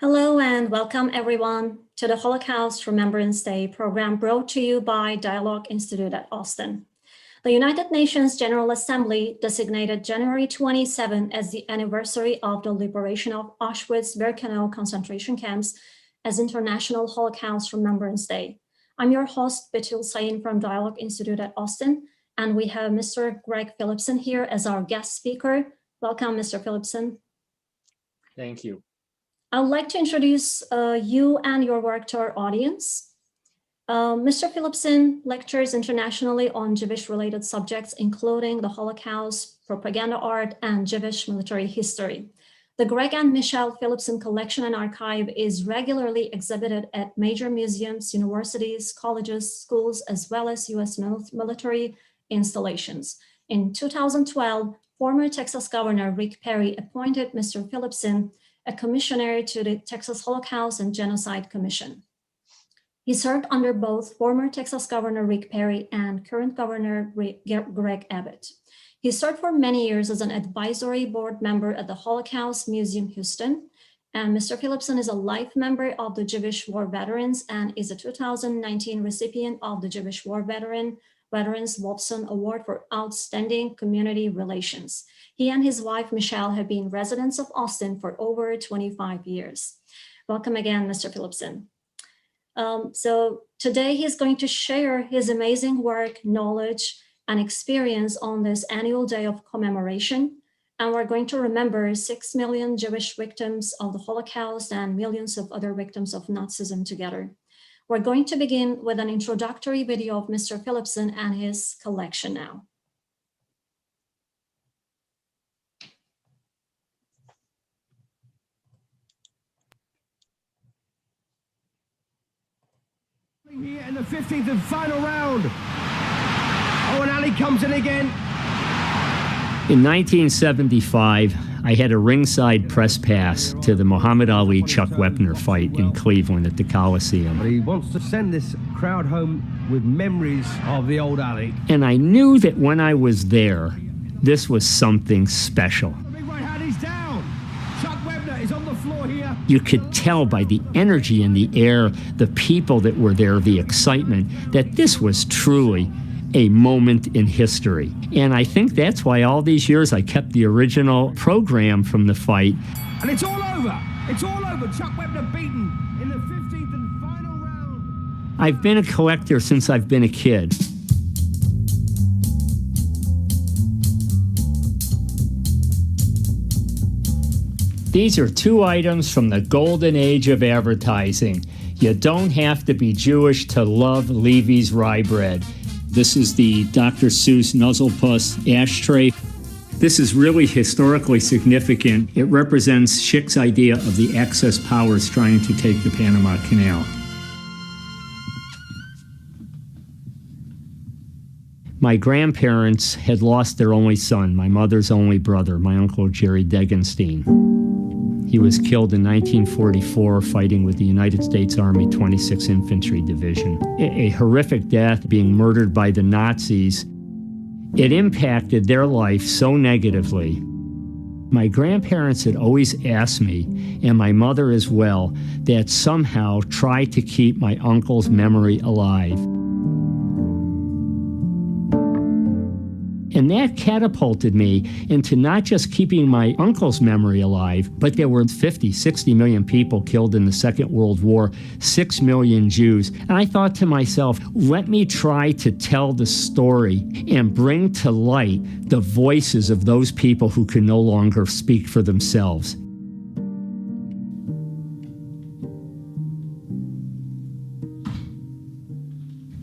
Hello and welcome everyone to the Holocaust Remembrance Day program brought to you by Dialogue Institute at Austin. The United Nations General Assembly designated January 27 as the anniversary of the liberation of Auschwitz-Birkenau concentration camps as International Holocaust Remembrance Day. I'm your host, Betul Sain from Dialogue Institute at Austin, and we have Mr. Gregg Phillipson here as our guest speaker. Welcome, Mr. Philipson. Thank you. I would like to introduce you and your work to our audience. Mr. Philipson lectures internationally on Jewish-related subjects, including the Holocaust, propaganda art, and Jewish military history. The Gregg and Michelle Philipson Collection and Archive is regularly exhibited at major museums, universities, colleges, schools, as well as U.S. military installations. In 2012, former Texas Governor Rick Perry appointed Mr. Philipson a commissioner to the Texas Holocaust and Genocide Commission. He served under both former Texas Governor Rick Perry and current Governor Greg Abbott. He served for many years as an advisory board member at the Holocaust Museum Houston, and Mr. Philipson is a life member of the Jewish War Veterans and is a 2019 recipient of the Jewish War Veterans Wolfson Award for Outstanding Community Relations. He and his wife, Michelle, have been residents of Austin for over 25 years. Welcome again, Mr. Philipson. So today he's going to share his amazing work, knowledge, and experience on this annual day of commemoration. And we're going to remember 6 million Jewish victims of the Holocaust and millions of other victims of Nazism together. We're going to begin with an introductory video of Mr. Philipson and his collection now. Here in the 15th and final round. Oh, and Ali comes in again. In 1975, I had a ringside press pass to the Muhammad Ali-Chuck Wepner fight in Cleveland at the Coliseum. But he wants to send this crowd home with memories of the old Ali. And I knew that when I was there, this was something special. The big right hand is down. Chuck Wepner is on the floor here. You could tell by the energy in the air, the people that were there, the excitement, that this was truly a moment in history. And I think that's why all these years I kept the original program from the fight. And it's all over. It's all over. Chuck Wepner beaten in the 15th and final round. I've been a collector since I've been a kid. These are two items from the golden age of advertising. You don't have to be Jewish to love Levy's rye bread. This is the Dr. Seuss Nuzzlepuss ashtray. This is really historically significant. It represents Schick's idea of the Axis powers trying to take the Panama Canal. My grandparents had lost their only son, my mother's only brother, my uncle Jerry Degenstein. He was killed in 1944 fighting with the United States Army 26th Infantry Division. A horrific death, being murdered by the Nazis. It impacted their life so negatively. My grandparents had always asked me, and my mother as well, that somehow try to keep my uncle's memory alive. And that catapulted me into not just keeping my uncle's memory alive, but there were 50, 60 million people killed in the Second World War, 6 million Jews. And I thought to myself, let me try to tell the story and bring to light the voices of those people who can no longer speak for themselves.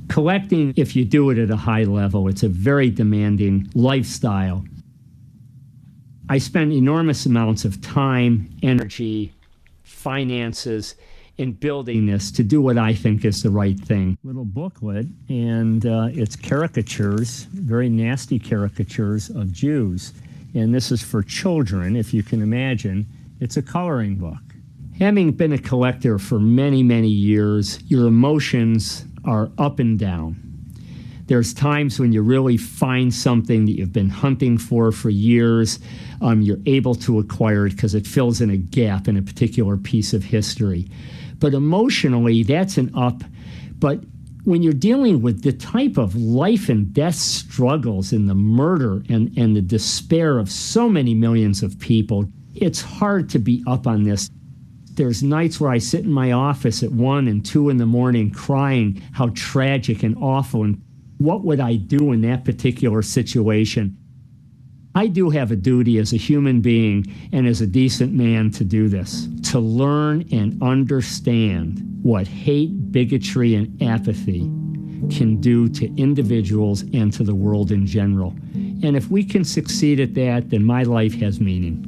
Collecting, if you do it at a high level, it's a very demanding lifestyle. I spend enormous amounts of time, energy, finances in building this to do what I think is the right thing. Little booklet, and it's caricatures, very nasty caricatures of Jews. And this is for children, if you can imagine. It's a coloring book. Having been a collector for many, many years, your emotions are up and down. There's times when you really find something that you've been hunting for years. You're able to acquire it because it fills in a gap in a particular piece of history. But emotionally, that's an up. But when you're dealing with the type of life and death struggles and the murder and the despair of so many millions of people, it's hard to be up on this. There's nights where I sit in my office at 1 and 2 in the morning crying how tragic and awful, and what would I do in that particular situation? I do have a duty as a human being and as a decent man to do this, to learn and understand what hate, bigotry, and apathy can do to individuals and to the world in general. And if we can succeed at that, then my life has meaning.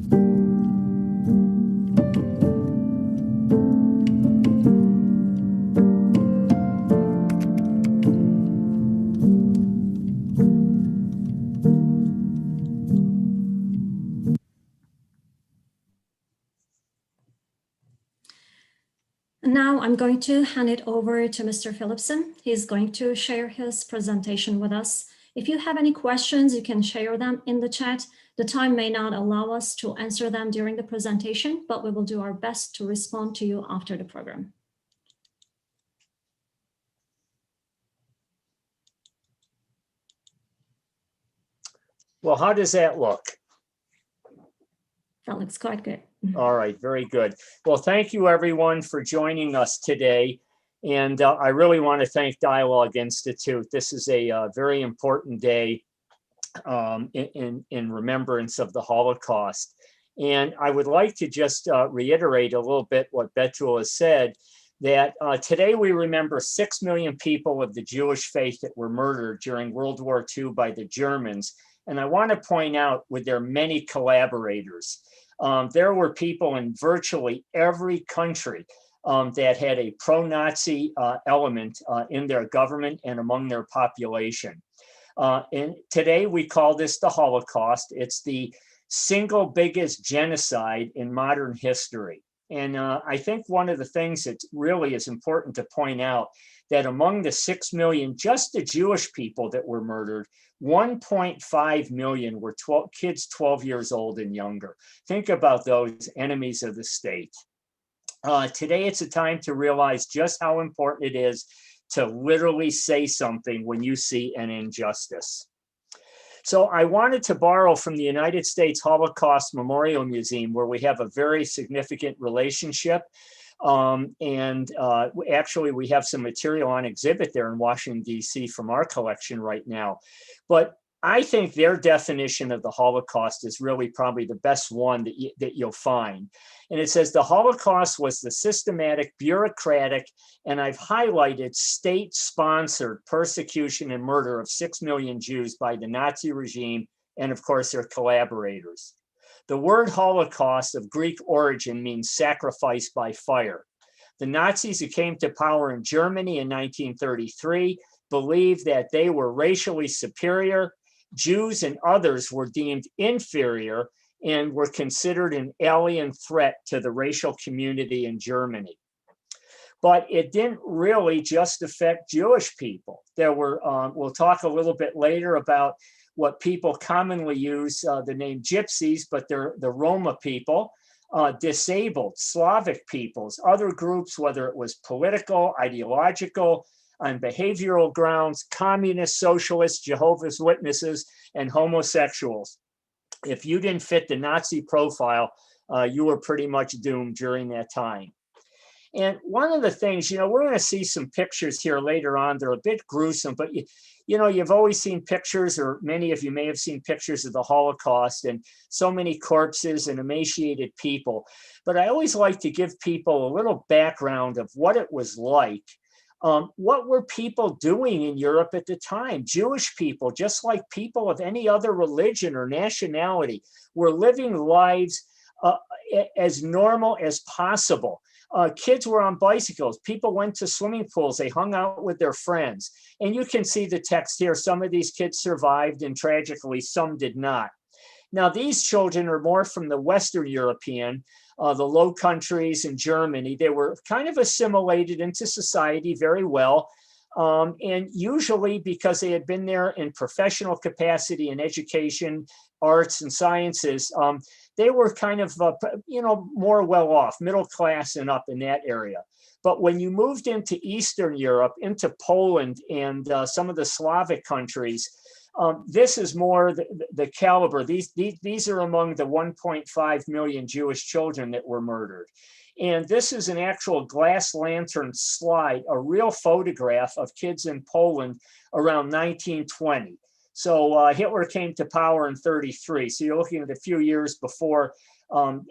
Now I'm going to hand it over to Mr. Philipson. He's going to share his presentation with us. If you have any questions, you can share them in the chat. The time may not allow us to answer them during the presentation, but we will do our best to respond to you after the program. Well, how does that look? That looks quite good. All right, very good. Well, thank you everyone for joining us today. And I really want to thank Dialogue Institute. This is a very important day in remembrance of the Holocaust. And I would like to just reiterate a little bit what Betul has said, that today we remember 6 million people of the Jewish faith that were murdered during World War II by the Germans. And I want to point out with their many collaborators, there were people in virtually every country that had a pro-Nazi element in their government and among their population. And today we call this the Holocaust. It's the single biggest genocide in modern history. And I think one of the things that really is important to point out, that among the 6 million, just the Jewish people that were murdered, 1.5 million were kids 12 years old and younger. Think about those enemies of the state. Today, it's a time to realize just how important it is to literally say something when you see an injustice. So I wanted to borrow from the United States Holocaust Memorial Museum, where we have a very significant relationship. Actually, we have some material on exhibit there in Washington, D.C. from our collection right now. But I think their definition of the Holocaust is really probably the best one that you'll find. And it says the Holocaust was the systematic, bureaucratic, and I've highlighted state-sponsored persecution and murder of 6 million Jews by the Nazi regime and, of course, their collaborators. The word Holocaust of Greek origin means sacrifice by fire. The Nazis who came to power in Germany in 1933 believed that they were racially superior. Jews and others were deemed inferior and were considered an alien threat to the racial community in Germany. But it didn't really just affect Jewish people. There were, we'll talk a little bit later about what people commonly use the name gypsies, but they're the Roma people, disabled, Slavic peoples, other groups, whether it was political, ideological, on behavioral grounds, communists, socialists, Jehovah's Witnesses, and homosexuals. If you didn't fit the Nazi profile, you were pretty much doomed during that time. And one of the things, we're going to see some pictures here later on. They're a bit gruesome, but you've always seen pictures, or many of you may have seen pictures of the Holocaust and so many corpses and emaciated people. But I always like to give people a little background of what it was like. What were people doing in Europe at the time? Jewish people, just like people of any other religion or nationality, were living lives as normal as possible. Kids were on bicycles. People went to swimming pools. They hung out with their friends. And you can see the text here. Some of these kids survived, and tragically, some did not. Now, these children are more from the Western European, the Low Countries and Germany. They were kind of assimilated into society very well. And usually because they had been there in professional capacity in education, arts, and sciences, they were kind of, more well off, middle class and up in that area. But when you moved into Eastern Europe, into Poland and some of the Slavic countries, this is more the caliber. These are among the 1.5 million Jewish children that were murdered. And this is an actual glass lantern slide, a real photograph of kids in Poland around 1920. So Hitler came to power in 1933. So you're looking at a few years before, the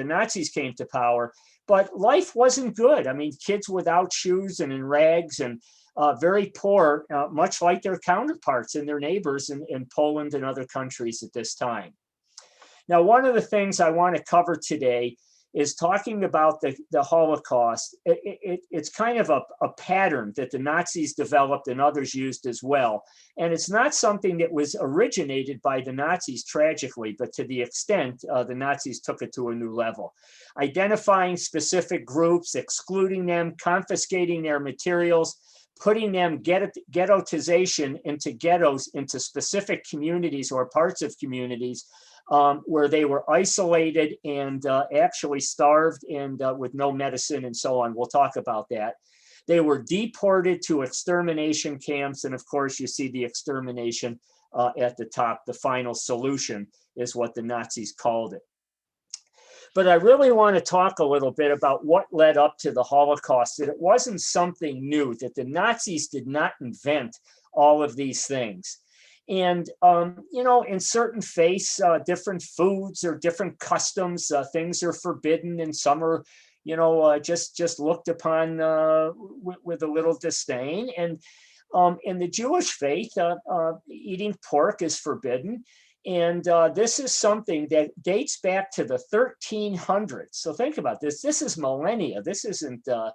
Nazis came to power. But life wasn't good. I mean, kids without shoes and in rags and very poor, much like their counterparts and their neighbors in Poland and other countries at this time. Now, one of the things I want to cover today is talking about the Holocaust. It's kind of a pattern that the Nazis developed and others used as well. And it's not something that was originated by the Nazis tragically, but to the extent the Nazis took it to a new level. Identifying specific groups, excluding them, confiscating their materials, putting them ghettoization into ghettos, into specific communities or parts of communities where they were isolated and actually starved and with no medicine and so on. We'll talk about that. They were deported to extermination camps. And of course, you see the extermination at the top. The final solution is what the Nazis called it. But I really want to talk a little bit about what led up to the Holocaust, that it wasn't something new, that the Nazis did not invent all of these things. And, in certain faiths, different foods or different customs, things are forbidden and some are, just looked upon with a little disdain. And in the Jewish faith, eating pork is forbidden. And this is something that dates back to the 1300s. So think about this. This is millennia. This isn't, a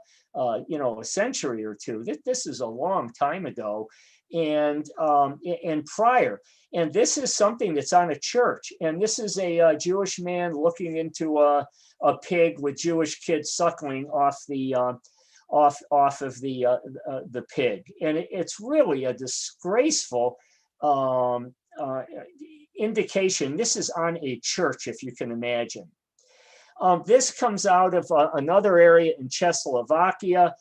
century or two. This is a long time ago and prior. And this is something that's on a church. And this is a Jewish man looking into a pig with Jewish kids suckling off the off of the pig. And it's really a disgraceful indication. This is on a church, if you can imagine. This comes out of another area in Czechoslovakia,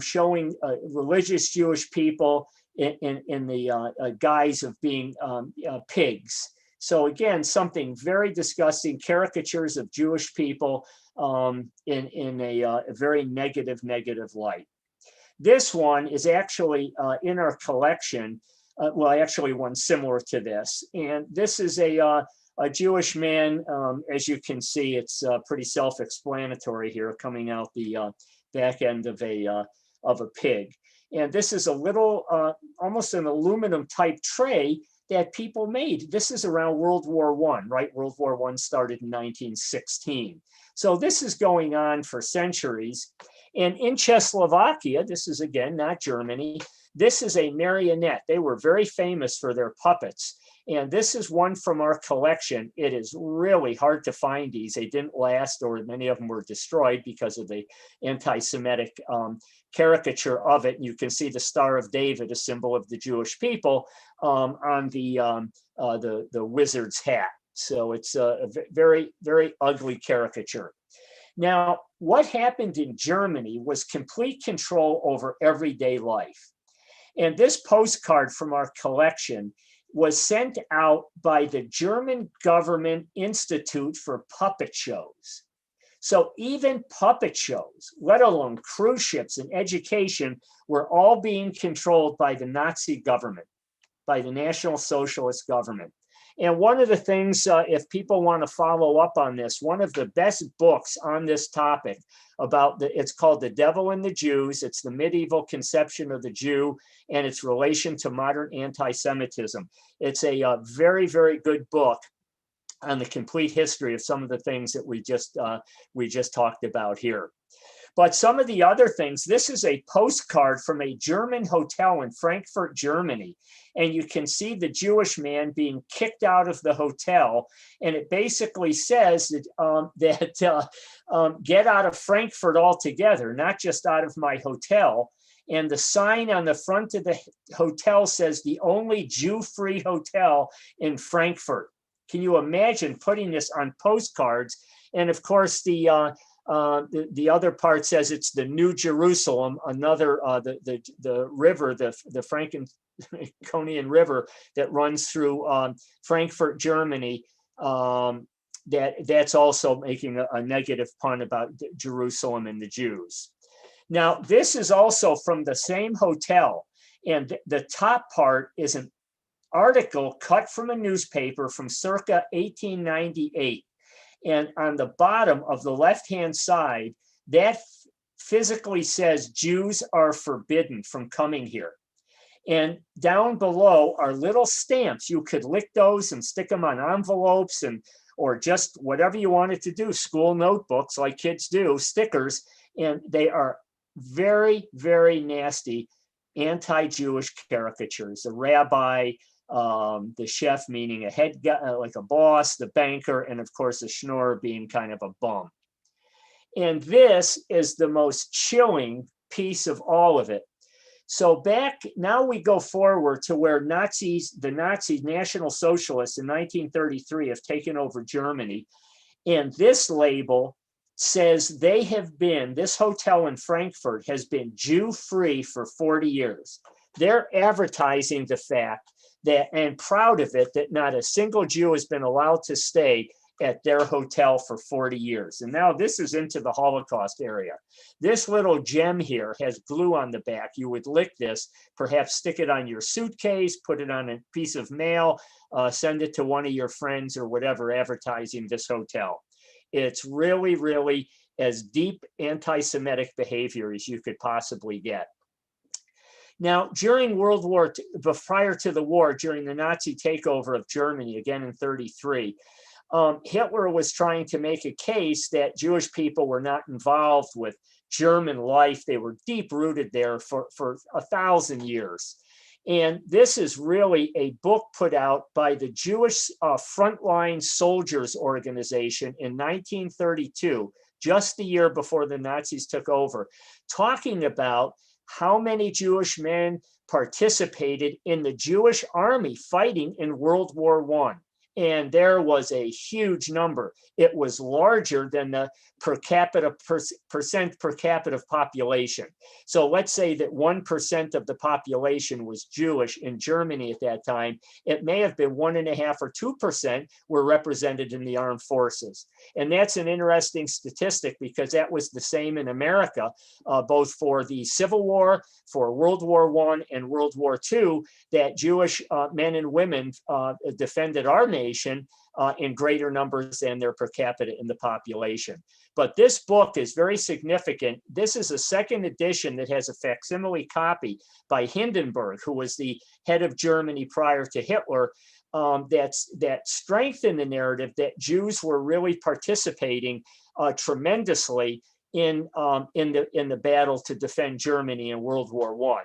showing religious Jewish people in the guise of being pigs. So again, something very disgusting, caricatures of Jewish people in a very negative light. This one is actually in our collection. Actually one similar to this. And this is a Jewish man. As you can see, it's pretty self-explanatory here, coming out the back end of a pig. And this is a little, almost an aluminum type tray that people made. This is around World War I, right? World War I started in 1916. So this is going on for centuries. And in Czechoslovakia, this is again, not Germany, this is a marionette. They were very famous for their puppets. And this is one from our collection. It is really hard to find these. They didn't last, or many of them were destroyed because of the anti-Semitic caricature of it. And you can see the Star of David, a symbol of the Jewish people, on the wizard's hat. So it's a very, very ugly caricature. Now, what happened in Germany was complete control over everyday life. And this postcard from our collection was sent out by the German Government Institute for Puppet Shows. So even puppet shows, let alone cruise ships and education, were all being controlled by the Nazi government, by the National Socialist government. And one of the things, if people want to follow up on this, one of the best books on this topic it's called The Devil and the Jews. It's the medieval conception of the Jew and its relation to modern anti-Semitism. It's a very, very good book on the complete history of some of the things that we just talked about here. But some of the other things, this is a postcard from a German hotel in Frankfurt, Germany. And you can see the Jewish man being kicked out of the hotel. And it basically says that get out of Frankfurt altogether, not just out of my hotel. And the sign on the front of the hotel says the only Jew-free hotel in Frankfurt. Can you imagine putting this on postcards? And of course, the other part says it's the New Jerusalem, another the river, the Franconian River that runs through Frankfurt, Germany. That's also making a negative pun about Jerusalem and the Jews. Now, this is also from the same hotel, and the top part is an article cut from a newspaper from circa 1898. And on the bottom of the left-hand side, that physically says Jews are forbidden from coming here. And down below are little stamps. You could lick those and stick them on envelopes or just whatever you wanted to do, school notebooks like kids do, stickers. And they are very, very nasty anti-Jewish caricatures. The rabbi, the chef, meaning a head guy, like a boss, the banker, and of course the schnorrer being kind of a bum. And this is the most chilling piece of all of it. So now we go forward to where the Nazis, National Socialists in 1933 have taken over Germany. And this label says this hotel in Frankfurt has been Jew-free for 40 years. They're advertising the fact that, and proud of it, that not a single Jew has been allowed to stay at their hotel for 40 years. And now this is into the Holocaust area. This little gem here has glue on the back. You would lick this, perhaps stick it on your suitcase, put it on a piece of mail, send it to one of your friends or whatever, advertising this hotel. It's really, really as deep anti-Semitic behavior as you could possibly get. Now, during World War II, prior to the war, during the Nazi takeover of Germany, again in 1933, Hitler was trying to make a case that Jewish people were not involved with German life. They were deep rooted there for 1,000 years. And this is really a book put out by the Jewish Frontline Soldiers Organization in 1932, just the year before the Nazis took over, talking about how many Jewish men participated in the Jewish army fighting in World War I. And there was a huge number. It was larger than the percent per capita population. So let's say that 1% of the population was Jewish in Germany at that time. It may have been 1.5 or 2% were represented in the armed forces. And that's an interesting statistic because that was the same in America, both for the Civil War, for World War I and World War II, that Jewish men and women defended our nation in greater numbers than their per capita in the population. But this book is very significant. This is a second edition that has a facsimile copy by Hindenburg, who was the head of Germany prior to Hitler, that strengthened the narrative that Jews were really participating tremendously in the battle to defend Germany in World War I.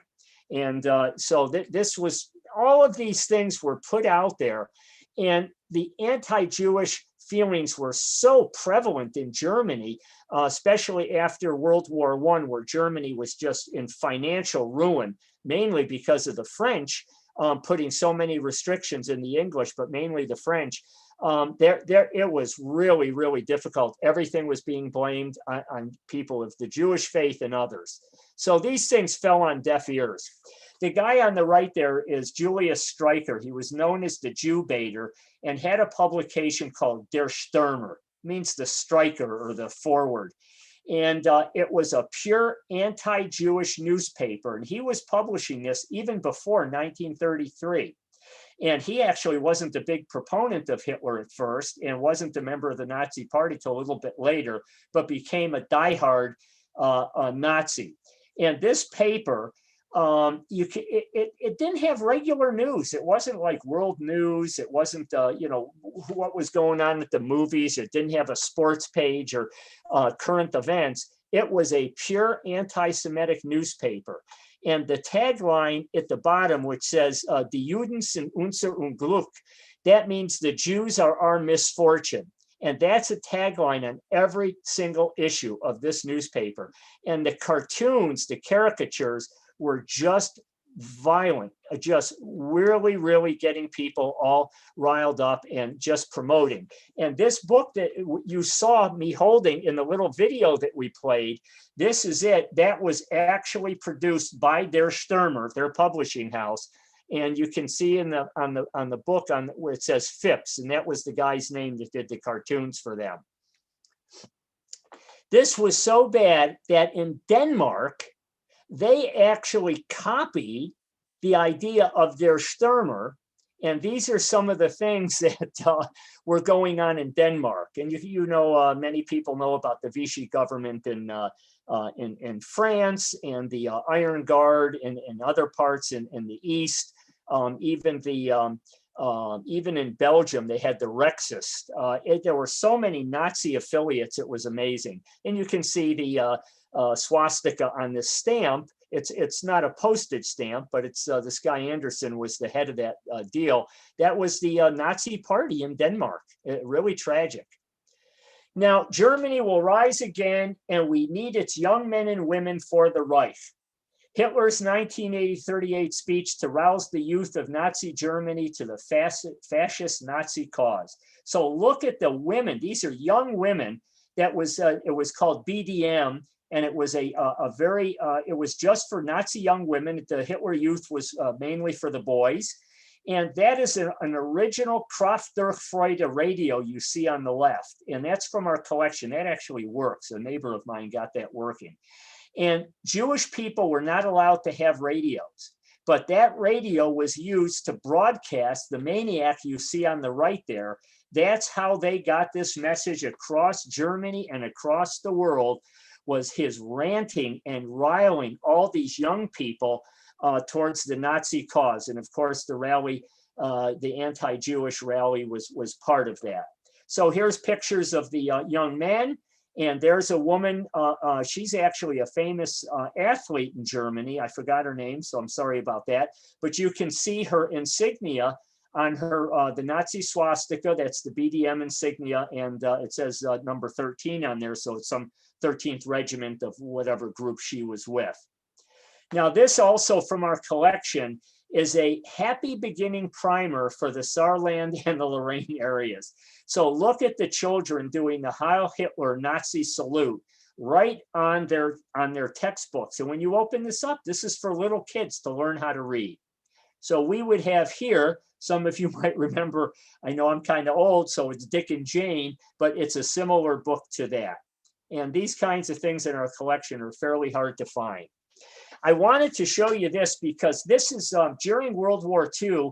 And so this was, all of these things were put out there, and the anti-Jewish feelings were so prevalent in Germany, especially after World War I, where Germany was just in financial ruin, mainly because of the French putting so many restrictions in the English, but mainly the French. It was really, really difficult. Everything was being blamed on people of the Jewish faith and others. So these things fell on deaf ears. The guy on the right there is Julius Streicher. He was known as the Jew baiter and had a publication called Der Sturmer, means the striker or the forward. And it was a pure anti-Jewish newspaper. And he was publishing this even before 1933. And he actually wasn't a big proponent of Hitler at first and wasn't a member of the Nazi Party till a little bit later, but became a diehard Nazi. And this paper, it didn't have regular news. It wasn't like world news. It wasn't, what was going on at the movies. It didn't have a sports page or current events. It was a pure anti-Semitic newspaper. And the tagline at the bottom, which says, Die Juden sind unser Unglück, that means the Jews are our misfortune. And that's a tagline on every single issue of this newspaper. And the cartoons, the caricatures, were just violent, just really, really getting people all riled up and just promoting. And this book that you saw me holding in the little video that we played, this is it. That was actually produced by their Sturmer, their publishing house. And you can see in the on the book on where it says Phipps, and that was the guy's name that did the cartoons for them. This was so bad that in Denmark, they actually copied the idea of their Sturmer. And these are some of the things that were going on in Denmark. And you know, many people know about the Vichy government in France, and the Iron Guard in other parts in the East. Even in Belgium, they had the Rexist. There were so many Nazi affiliates, it was amazing. And you can see the swastika on this stamp. It's not a postage stamp, but it's this guy Anderson was the head of that deal. That was the Nazi party in Denmark. Really tragic. Now, Germany will rise again, and we need its young men and women for the Reich. Hitler's 1938 speech to rouse the youth of Nazi Germany to the fascist Nazi cause. So look at the women. These are young women. That was it was called BDM, and it was it was just for Nazi young women. The Hitler Youth was mainly for the boys. And that is an original Kraft durch Freude radio you see on the left. And that's from our collection. That actually works. A neighbor of mine got that working. And Jewish people were not allowed to have radios, but that radio was used to broadcast the maniac you see on the right there. That's how they got this message across Germany and across the world, was his ranting and riling all these young people towards the Nazi cause. And of course, the rally, the anti-Jewish rally was part of that. So here's pictures of the young men. And there's a woman, she's actually a famous athlete in Germany. I forgot her name, so I'm sorry about that. But you can see her insignia on her, the Nazi swastika, that's the BDM insignia, and it says number 13 on there, so it's some 13th regiment of whatever group she was with. Now this also from our collection is a happy beginning primer for the Saarland and the Lorraine areas. So look at the children doing the Heil Hitler Nazi salute right on their textbooks. And when you open this up, this is for little kids to learn how to read. So we would have here, some of you might remember, I know I'm kind of old, so it's Dick and Jane, but it's a similar book to that. And these kinds of things in our collection are fairly hard to find. I wanted to show you this because this is during World War II,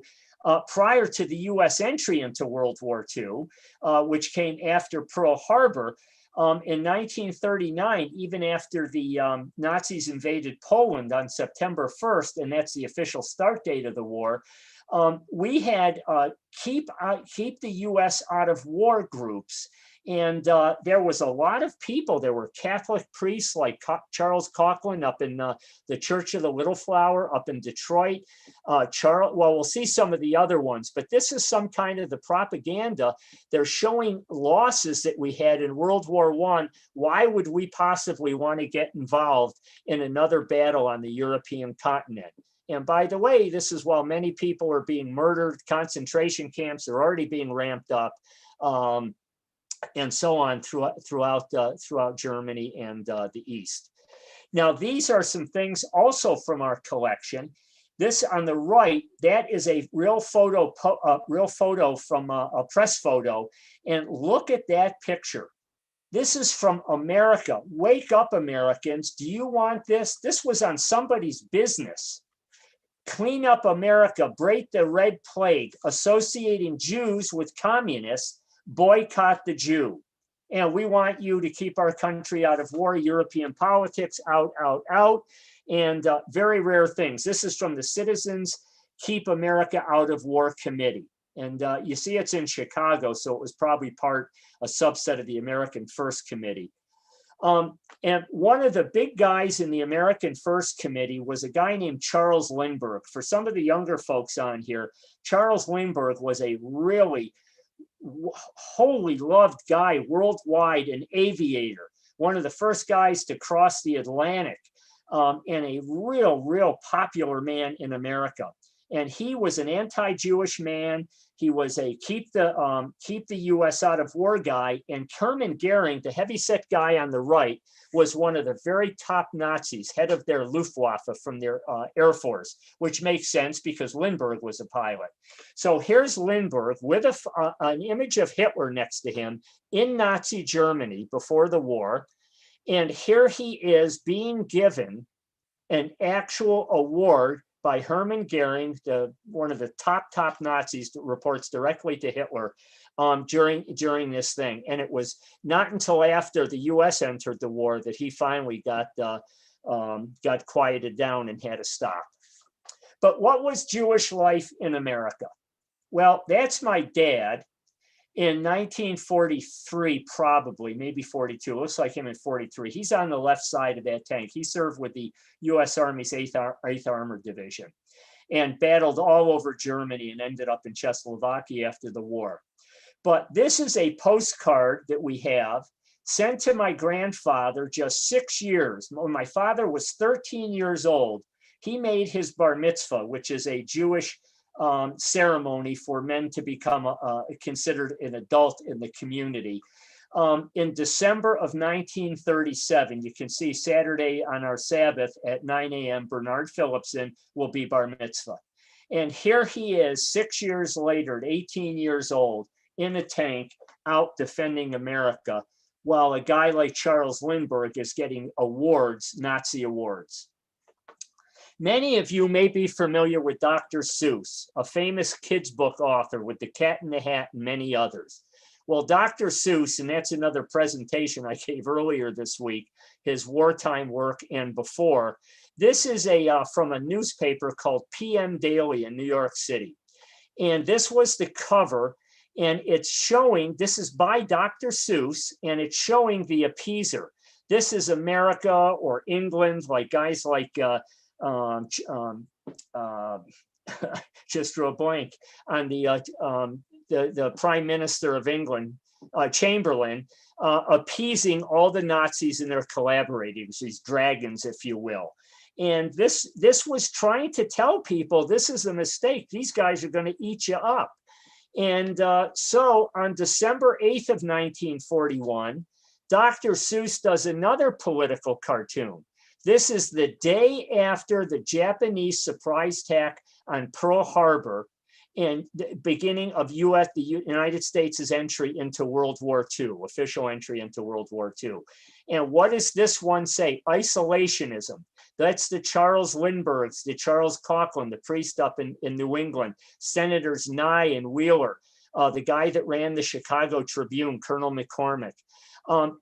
prior to the US entry into World War II, which came after Pearl Harbor. In 1939, even after the Nazis invaded Poland on September 1st, and that's the official start date of the war, we had keep the US out of war groups. And there was a lot of people. There were Catholic priests like Charles Coughlin up in the Church of the Little Flower up in Detroit. Well, we'll see some of the other ones, but this is some kind of the propaganda. They're showing losses that we had in World War I. Why would we possibly want to get involved in another battle on the European continent? And by the way, this is while many people are being murdered, concentration camps are already being ramped up. And so on throughout Germany and the East. Now, these are some things also from our collection. This on the right, that is a real photo from a press photo. And look at that picture. This is from America. Wake up, Americans. Do you want this? This was on somebody's business. Clean up America, break the Red Plague, associating Jews with communists. Boycott the Jew. And we want you to keep our country out of war, European politics, out, out, out. And very rare things. This is from the Citizens Keep America Out of War Committee. And you see it's in Chicago, so it was probably a subset of the American First Committee. And one of the big guys in the American First Committee was a guy named Charles Lindbergh. For some of the younger folks on here, Charles Lindbergh was a really wholly loved guy worldwide, an aviator, one of the first guys to cross the Atlantic, and a real popular man in America. And he was an anti-Jewish man. He was a keep the U.S. out of war guy. And Hermann Goering, the heavyset guy on the right, was one of the very top Nazis, head of their Luftwaffe from their Air Force, which makes sense because Lindbergh was a pilot. So here's Lindbergh with an image of Hitler next to him in Nazi Germany before the war. And here he is being given an actual award by Hermann Goering, one of the top Nazis that reports directly to Hitler during this thing. And it was not until after the US entered the war that he finally got quieted down and had to stop. But what was Jewish life in America? Well, that's my dad in 1943, probably, maybe 42. It looks like him in 43. He's on the left side of that tank. He served with the US Army's 8th Armored Division and battled all over Germany and ended up in Czechoslovakia after the war. But this is a postcard that we have sent to my grandfather just 6 years. When my father was 13 years old, he made his bar mitzvah, which is a Jewish ceremony for men to become considered an adult in the community. In December of 1937, you can see Saturday on our Sabbath at 9 a.m., Bernard Philipson will be bar mitzvah. And here he is 6 years later, at 18 years old, in a tank out defending America, while a guy like Charles Lindbergh is getting awards, Nazi awards. Many of you may be familiar with Dr. Seuss, a famous kids' book author with The Cat in the Hat and many others. Well, Dr. Seuss, and that's another presentation I gave earlier this week, his wartime work and before. This is from a newspaper called PM Daily in New York City. And this was the cover, and it's showing, this is by Dr. Seuss, and it's showing the appeaser. This is America or England, like guys like, just drew a blank on the Prime Minister of England, Chamberlain, appeasing all the Nazis and their collaborators, these dragons, if you will. And this was trying to tell people this is a mistake. These guys are going to eat you up. And so on December 8th of 1941, Dr. Seuss does another political cartoon. This is the day after the Japanese surprise attack on Pearl Harbor and the beginning of the United States' entry into World War II, official entry into World War II. And what does this one say? Isolationism. That's the Charles Lindberghs, the Charles Coughlin, the priest up in New England, Senators Nye and Wheeler, the guy that ran the Chicago Tribune, Colonel McCormick.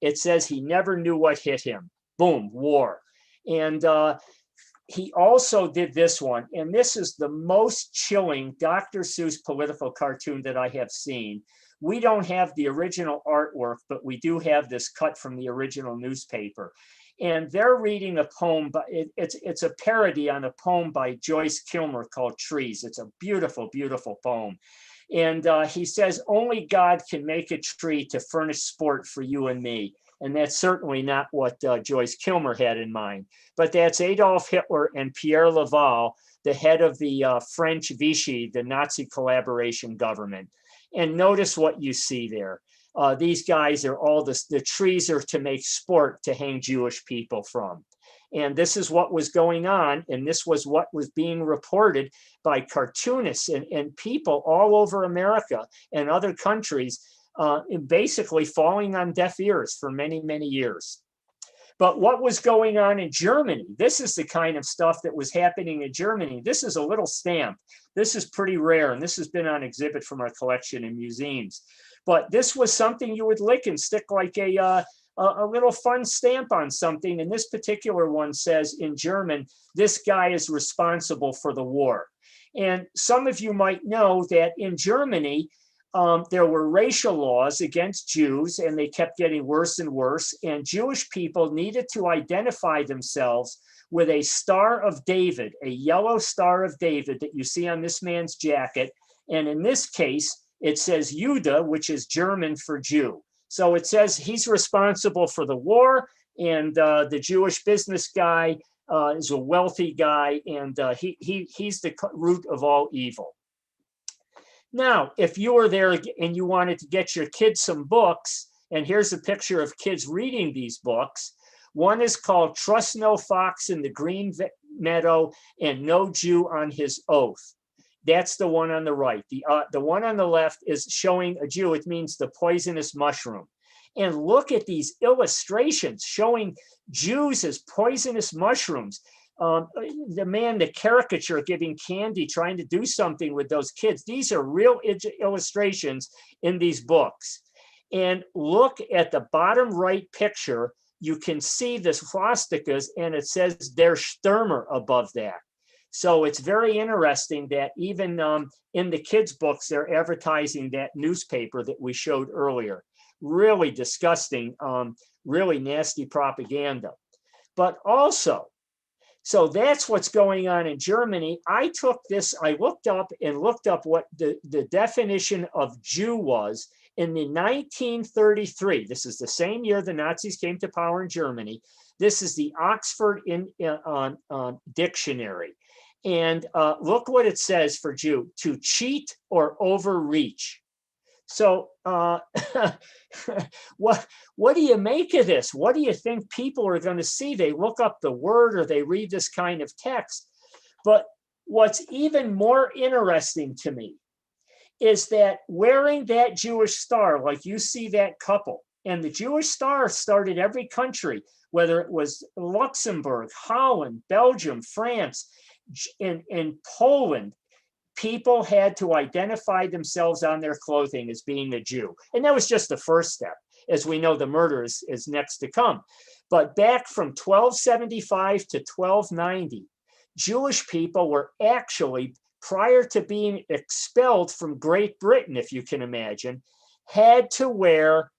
It says he never knew what hit him. Boom, war. And he also did this one, and this is the most chilling Dr. Seuss political cartoon that I have seen. We don't have the original artwork, but we do have this cut from the original newspaper. And they're reading a poem, but it's a parody on a poem by Joyce Kilmer called Trees. It's a beautiful, beautiful poem. And he says, only God can make a tree to furnish sport for you and me. And that's certainly not what Joyce Kilmer had in mind. But that's Adolf Hitler and Pierre Laval, the head of the French Vichy, the Nazi collaboration government. And notice what you see there. These guys are all the trees are to make sport to hang Jewish people from. And this is what was going on. And this was what was being reported by cartoonists and people all over America and other countries, basically falling on deaf ears for many, many years. But what was going on in Germany? This is the kind of stuff that was happening in Germany. This is a little stamp. This is pretty rare, and this has been on exhibit from our collection in museums. But this was something you would lick and stick like a little fun stamp on something. And this particular one says in German, this guy is responsible for the war. And some of you might know that in Germany, there were racial laws against Jews, and they kept getting worse and worse. And Jewish people needed to identify themselves with a Star of David, a yellow Star of David that you see on this man's jacket. And in this case, it says Jude, which is German for Jew. So it says he's responsible for the war, and the Jewish business guy is a wealthy guy, and he's the root of all evil. Now, if you were there and you wanted to get your kids some books, and here's a picture of kids reading these books. One is called Trust No Fox in the Green Meadow and No Jew on His Oath. That's the one on the right. The one on the left is showing a Jew. It means the poisonous mushroom. And look at these illustrations showing Jews as poisonous mushrooms. The caricature giving candy, trying to do something with those kids. These are real illustrations in these books. And look at the bottom right picture. You can see the swastikas, and it says Der Sturmer above that. So it's very interesting that even in the kids' books, they're advertising that newspaper that we showed earlier. Really disgusting, really nasty propaganda. But also, so that's what's going on in Germany. I took this, I looked up what the definition of Jew was in the 1933. This is the same year the Nazis came to power in Germany. This is the Oxford Dictionary. And look what it says for Jew: to cheat or overreach. So what do you make of this? What do you think people are going to see? They look up the word or they read this kind of text. But what's even more interesting to me is that wearing that Jewish star, like you see that couple, and the Jewish star started every country, whether it was Luxembourg, Holland, Belgium, France, in Poland, people had to identify themselves on their clothing as being a Jew. And that was just the first step. As we know, the murder is next to come. But back from 1275 to 1290, Jewish people were actually, prior to being expelled from Great Britain, if you can imagine, had to wear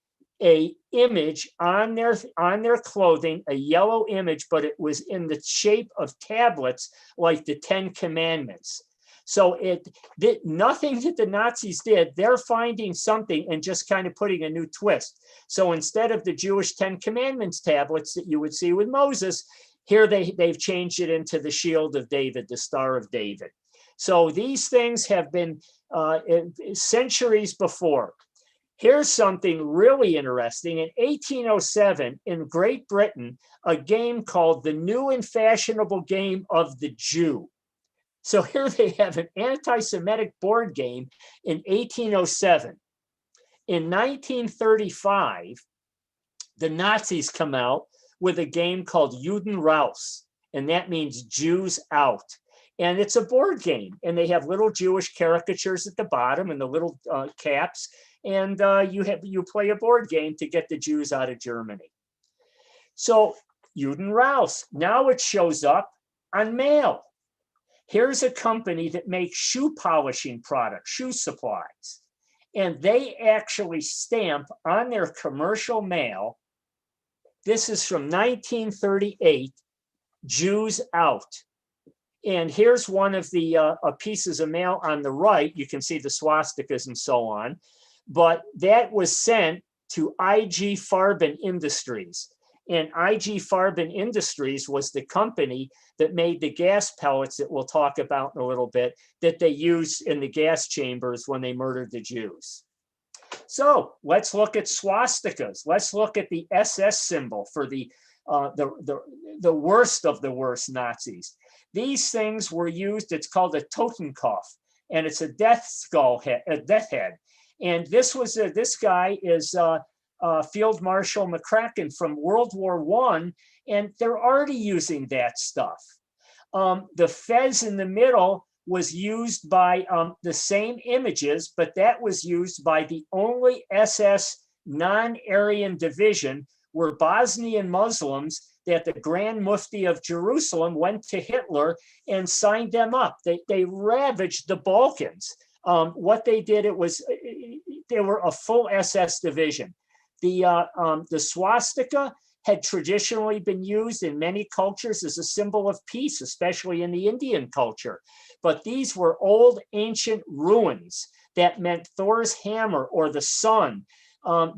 a image on their clothing, a yellow image, but it was in the shape of tablets like the 10 Commandments. So it did nothing that the Nazis did. They're finding something and just kind of putting a new twist. So instead of the Jewish 10 Commandments tablets that you would see with Moses, here they've changed it into the shield of David, the Star of David. So these things have been centuries before. Here's something really interesting. In 1807, in Great Britain, a game called the New and Fashionable Game of the Jew. So here they have an anti-Semitic board game in 1807. In 1935, the Nazis come out with a game called Juden raus, and that means Jews out. And it's a board game, and they have little Jewish caricatures at the bottom and the little caps. And you play a board game to get the Jews out of Germany. So Juden raus, now it shows up on mail. Here's a company that makes shoe polishing products, shoe supplies. And they actually stamp on their commercial mail, this is from 1938, Jews out. And here's one of the pieces of mail on the right. You can see the swastikas and so on. But that was sent to IG Farben Industries. And IG Farben Industries was the company that made the gas pellets that we'll talk about in a little bit, that they used in the gas chambers when they murdered the Jews. So let's look at swastikas. Let's look at the SS symbol for the worst of the worst Nazis. These things were used, it's called a Totenkopf, and it's a death skull head, a death head. And this guy is Field Marshal McCracken from World War I, and they're already using that stuff. The fez in the middle was used by the same images, but that was used by the only SS non-Aryan division were Bosnian Muslims that the Grand Mufti of Jerusalem went to Hitler and signed them up. They ravaged the Balkans. What they did, they were a full SS division. The swastika had traditionally been used in many cultures as a symbol of peace, especially in the Indian culture. But these were old ancient ruins that meant Thor's hammer or the sun.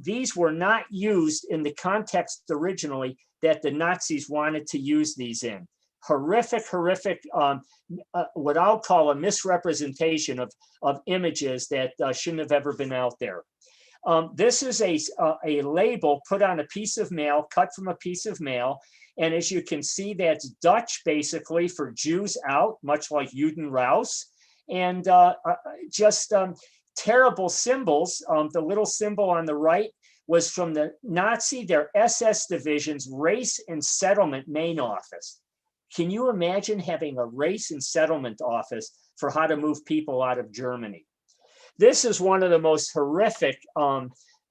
These were not used in the context originally that the Nazis wanted to use these in. horrific, what I'll call a misrepresentation of images that shouldn't have ever been out there. This is a label put on a piece of mail, cut from a piece of mail. And as you can see, that's Dutch basically for Jews out, much like Juden raus. And just terrible symbols. The little symbol on the right was from the Nazi, their SS division's race and settlement main office. Can you imagine having a race and settlement office for how to move people out of Germany? This is one of the most horrific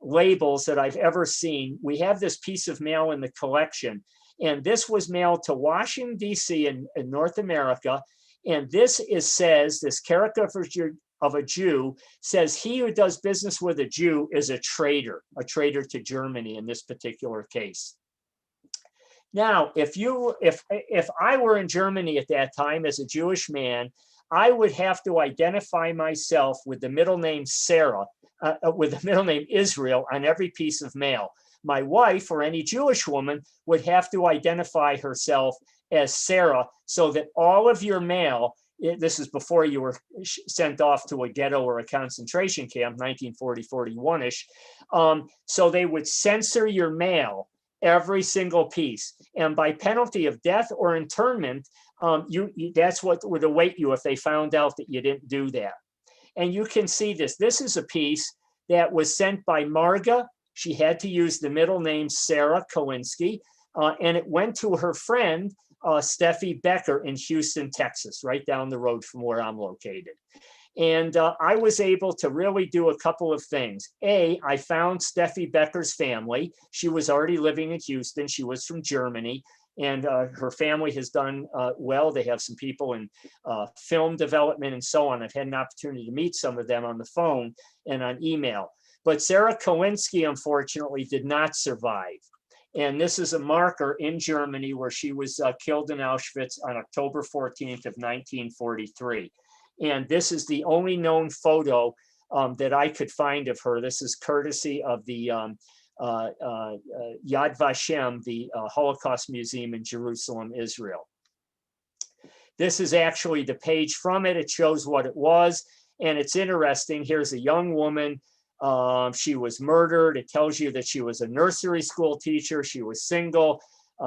labels that I've ever seen. We have this piece of mail in the collection, and this was mailed to Washington, D.C. in North America. And this says, this caricature of a Jew says, he who does business with a Jew is a traitor to Germany in this particular case. Now, if I were in Germany at that time as a Jewish man, I would have to identify myself with the middle name Sarah, with the middle name Israel on every piece of mail. My wife or any Jewish woman would have to identify herself as Sarah, so that all of your mail, this is before you were sent off to a ghetto or a concentration camp, 1940, 41-ish. So they would censor your mail, every single piece. And by penalty of death or internment, that's what would await you if they found out that you didn't do that. And you can see this. This is a piece that was sent by Marga. She had to use the middle name Sarah Kosinski, and it went to her friend, Steffi Becker in Houston, Texas, right down the road from where I'm located. And I was able to really do a couple of things. I found Steffi Becker's family. She was already living in Houston. She was from Germany, and her family has done well. They have some people in film development and so on. I've had an opportunity to meet some of them on the phone and on email. But Sarah Kosinski, unfortunately, did not survive. And this is a marker in Germany where she was killed in Auschwitz on October 14th of 1943. And this is the only known photo that I could find of her. This is courtesy of the Yad Vashem, the Holocaust Museum in Jerusalem, Israel. This is actually the page from it. It shows what it was. And it's interesting. Here's a young woman. She was murdered. It tells you that she was a nursery school teacher. She was single. They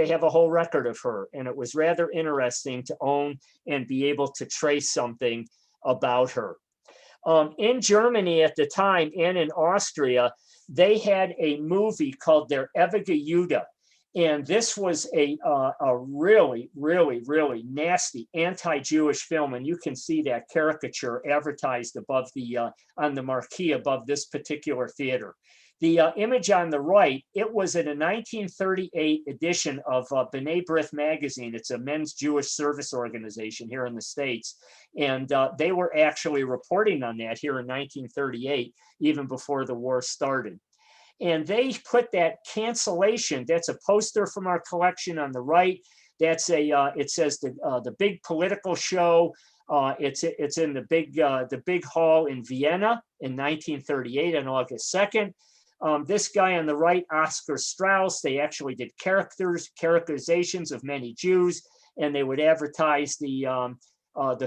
have a whole record of her. And it was rather interesting to own and be able to trace something about her. In Germany at the time and in Austria, they had a movie called their Evangel. And this was a really, really, really nasty anti-Jewish film. And you can see that caricature advertised above on the marquee above this particular theater. The image on the right, it was in a 1938 edition of B'nai B'rith magazine. It's a men's Jewish service organization here in the States. And they were actually reporting on that here in 1938, even before the war started. And they put that cancellation, that's a poster from our collection on the right. That's it says the big political show. It's in the big hall in Vienna in 1938 on August 2nd. This guy on the right, Oscar Strauss, they actually did characterizations of many Jews, and they would advertise the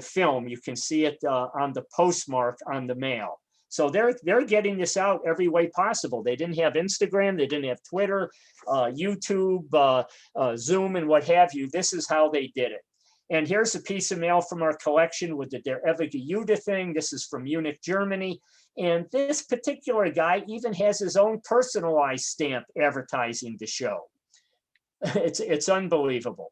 film. You can see it on the postmark on the mail. So they're getting this out every way possible. They didn't have Instagram, they didn't have Twitter, YouTube, Zoom, and what have you. This is how they did it. And here's a piece of mail from our collection with the Der ewige Jude thing. This is from Munich, Germany. And this particular guy even has his own personalized stamp advertising the show. It's unbelievable.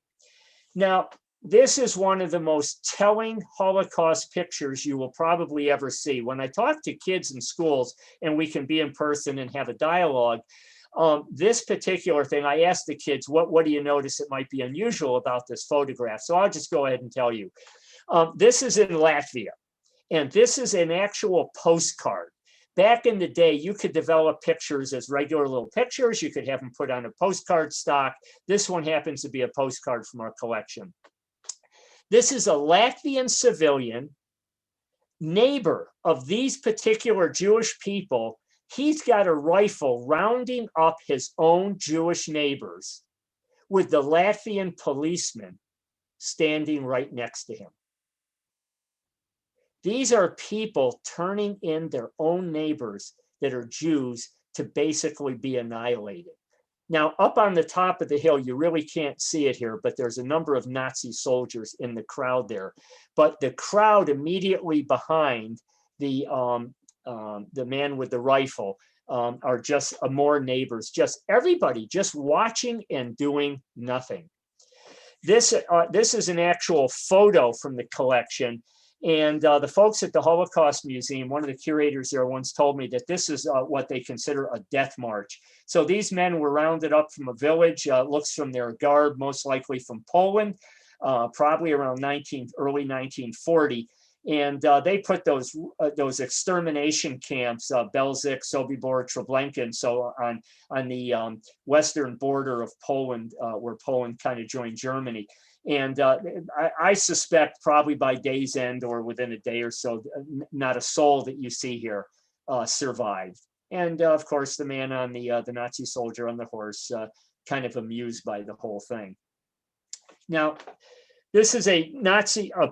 Now, this is one of the most telling Holocaust pictures you will probably ever see. When I talk to kids in schools and we can be in person and have a dialogue, this particular thing, I asked the kids, what do you notice that might be unusual about this photograph? So I'll just go ahead and tell you. This is in Latvia, and this is an actual postcard. Back in the day, you could develop pictures as regular little pictures. You could have them put on a postcard stock. This one happens to be a postcard from our collection. This is a Latvian civilian, neighbor of these particular Jewish people. He's got a rifle rounding up his own Jewish neighbors with the Latvian policeman standing right next to him. These are people turning in their own neighbors that are Jews to basically be annihilated. Now, up on the top of the hill, you really can't see it here, but there's a number of Nazi soldiers in the crowd there. But the crowd immediately behind the man with the rifle are just more neighbors, just everybody just watching and doing nothing. This is an actual photo from the collection. And the folks at the Holocaust Museum, one of the curators there once told me that this is what they consider a death march. So these men were rounded up from a village, looks from their garb, most likely from Poland, probably around early 1940. And they put those extermination camps, Belzec, Sobibor, Treblinka, and so on the western border of Poland, where Poland kind of joined Germany. And I suspect probably by day's end or within a day or so, not a soul that you see here survived. And of course, the man on the Nazi soldier on the horse, kind of amused by the whole thing. Now, this is a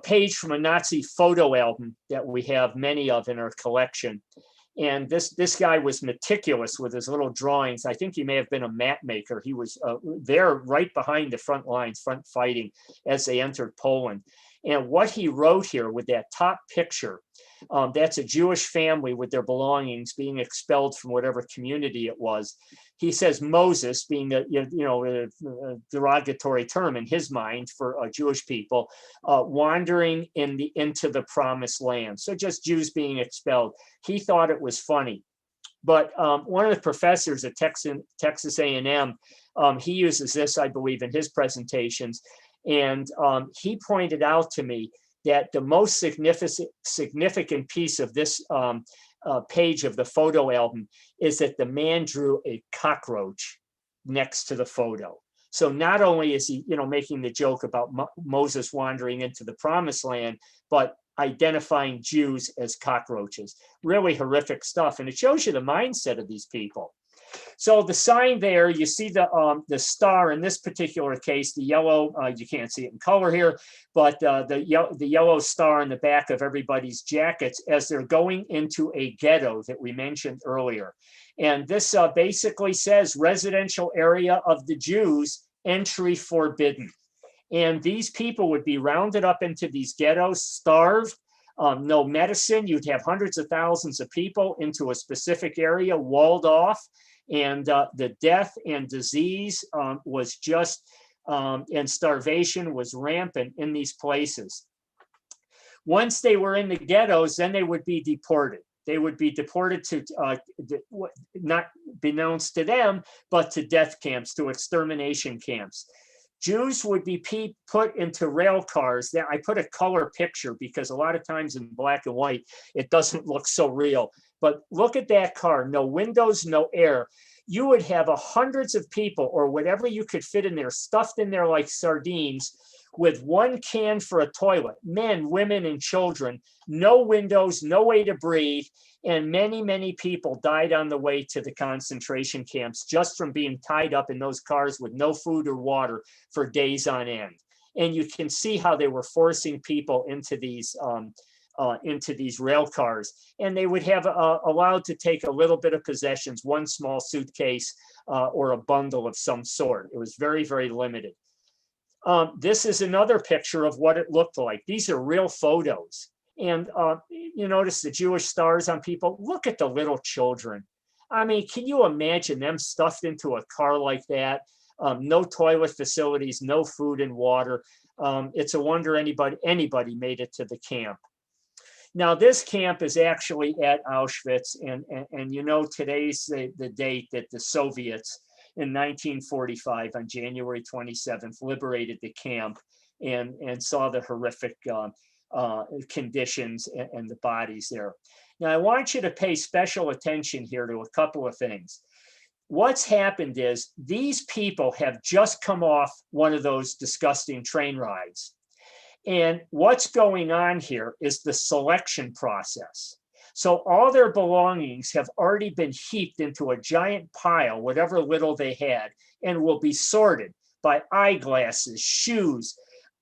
page from a Nazi photo album that we have many of in our collection. And this guy was meticulous with his little drawings. I think he may have been a map maker. He was there right behind the front lines, front fighting as they entered Poland. And what he wrote here with that top picture, that's a Jewish family with their belongings being expelled from whatever community it was. He says Moses, being a derogatory term in his mind for Jewish people, wandering into the promised land. So just Jews being expelled. He thought it was funny. But one of the professors at Texas A&M, he uses this, I believe, in his presentations. And he pointed out to me that the most significant piece of this page of the photo album is that the man drew a cockroach next to the photo. So not only is he, making the joke about Moses wandering into the promised land, but identifying Jews as cockroaches. Really horrific stuff. And it shows you the mindset of these people. So the sign there, you see the star in this particular case, the yellow, you can't see it in color here, but the yellow star in the back of everybody's jackets as they're going into a ghetto that we mentioned earlier. And this basically says residential area of the Jews, entry forbidden. And these people would be rounded up into these ghettos, starved, no medicine. You'd have hundreds of thousands of people into a specific area, walled off. And the death and disease was just, and starvation was rampant in these places. Once they were in the ghettos, then they would be deported. They would be deported to, not denounced to them, but to death camps, to extermination camps. Jews would be put into rail cars. I put a color picture because a lot of times in black and white, it doesn't look so real. But look at that car, no windows, no air. You would have hundreds of people or whatever you could fit in there, stuffed in there like sardines with one can for a toilet, men, women, and children, no windows, no way to breathe. And many, many people died on the way to the concentration camps just from being tied up in those cars with no food or water for days on end. And you can see how they were forcing people into these rail cars. And they would have allowed to take a little bit of possessions, one small suitcase or a bundle of some sort. It was very, very limited. This is another picture of what it looked like. These are real photos. And you notice the Jewish stars on people. Look at the little children. I mean, can you imagine them stuffed into a car like that? No toilet facilities, no food and water. It's a wonder anybody made it to the camp. Now, this camp is actually at Auschwitz. And today's the date that the Soviets in 1945 on January 27th liberated the camp and saw the horrific conditions and the bodies there. Now, I want you to pay special attention here to a couple of things. What's happened is these people have just come off one of those disgusting train rides. And what's going on here is the selection process. So all their belongings have already been heaped into a giant pile, whatever little they had, and will be sorted. by eyeglasses, shoes,